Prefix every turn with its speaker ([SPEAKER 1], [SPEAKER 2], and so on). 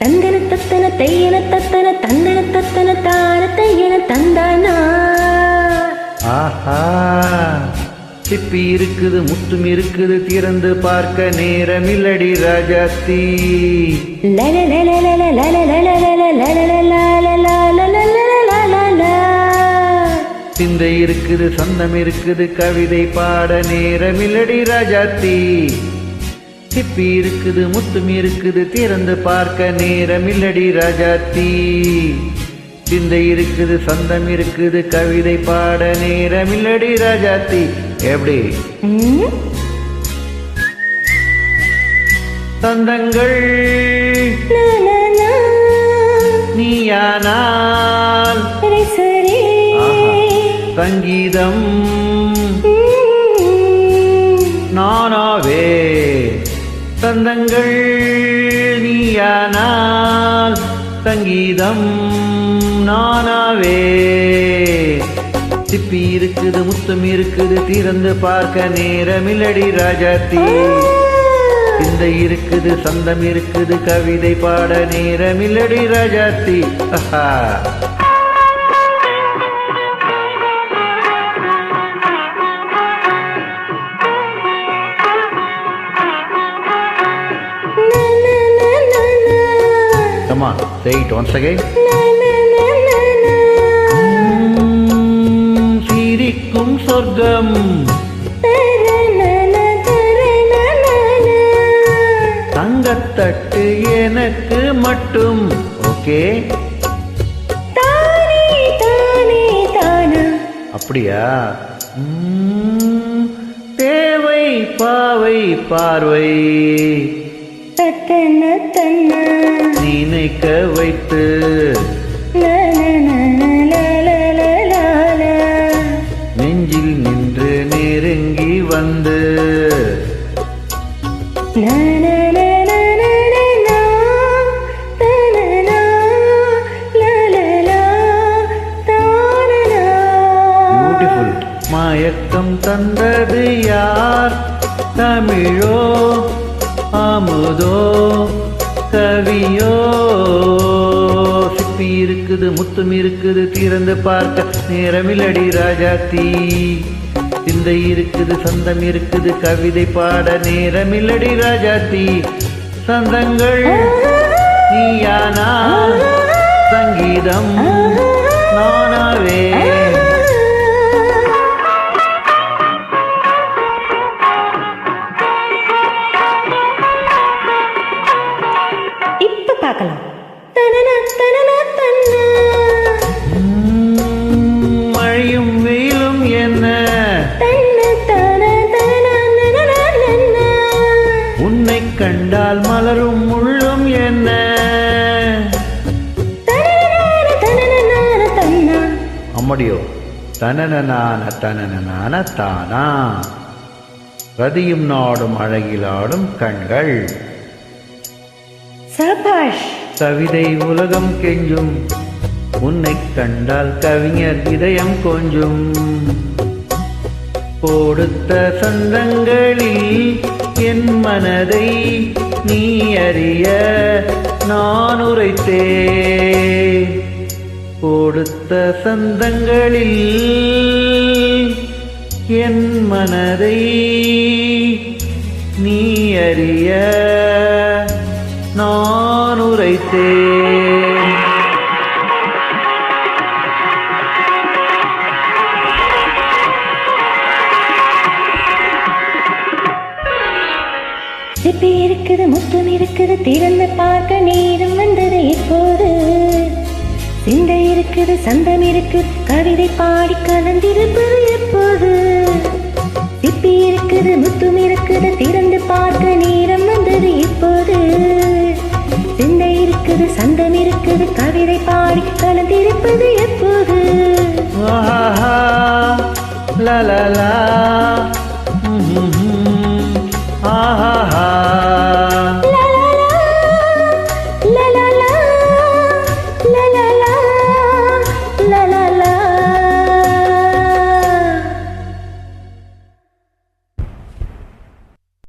[SPEAKER 1] தந்தன தத்தன தையன தத்தன தந்தன தத்தன தான தையன தந்தானா.
[SPEAKER 2] ஆஹா, சிப்பி இருக்குது முத்தும் இருக்குது திறந்து பார்க்க நேரமில்லடி ராஜாத்தி. சிந்தை இருக்குது சொந்தம் இருக்குது கவிதை பாட நேரமில்லடி ராஜாத்தி. சிப்பி இருக்குது முத்தும் இருக்குது திறந்து பார்க்க நேரமில்லடி ராஜாத்தி. சிந்தை இருக்குது சொந்தம் இருக்குது கவிதை பாட நேரமில்லடி ராஜாத்தி. எப்படி சொந்தங்கள் நீயானால் சங்கீதம் நானாவே. சொந்தங்கள் நீயானால் சங்கீதம் நானாவே. சிப்பி இருக்குது முத்தம் இருக்குது திறந்து பார்க்க நேரமில்லடி ராஜாத்தி. சிந்தை இருக்குது சொந்தம் இருக்குது கவிதை பாட நேரமில்லடி ராஜாத்தி. ஆஹா, come on, say it once again. சிரிக்கும் சொர்க்கம் தங்கத்தட்டு எனக்கு மட்டும். ஓகே, அப்படியா? தேவை பாவை பார்வை நினைக்க வைத்து நெஞ்சில் நின்று நெருங்கி வந்து பியூட்டிஃபுல். மயக்கம் தந்தது யார்? தமிழோ அமுதோ கவியோ? சிப்பி இருக்குது முத்தும் இருக்குது திறந்து பார்க்க நேரமில்லடி ராஜாத்தி. சிந்தை இருக்குது சொந்தம் இருக்குது கவிதை பாட நேரமில்லடி ராஜாத்தி. சொந்தங்கள் நீயானால் சங்கீதம் நானாவே. மழையும் வெயிலும் என்ன உன்னை கண்டால் மலரும் முள்ளும் என்ன? அம்மடியோ தனனனான தனனனான தானா. ரதியும் நாடும் அழகிலாடும் கண்கள்.
[SPEAKER 1] சபாஷ்.
[SPEAKER 2] கவிதை உலகம் கெஞ்சும் உன்னை கண்டால் கவிஞர் இதயம் கொஞ்சும். கொடுத்த சொந்தங்களில் என் மனதை நீ அறிய நான் உரைத்தேன். கொடுத்த சொந்தங்களில் என் மனதை நீ அறிய நான் உரைத்தேன்.
[SPEAKER 1] சிப்பி இருக்குது முத்தம் இருக்குது திறந்து பார்க்க நேரம் வந்தது இப்போது. சிந்தை இருக்குது சந்தம் இருக்குது கவிதை பாடி கலந்திருப்பது எப்போது. சிப்பி இருக்குது முத்தும் இருக்குது திறந்து பார்க்க நேரம் வந்தது இப்போது. சிந்தை இருக்குது சந்தம் இருக்குது கவிதை பாடி கலந்திருப்பது எப்போது.
[SPEAKER 2] லா லா லா, ஆஹா.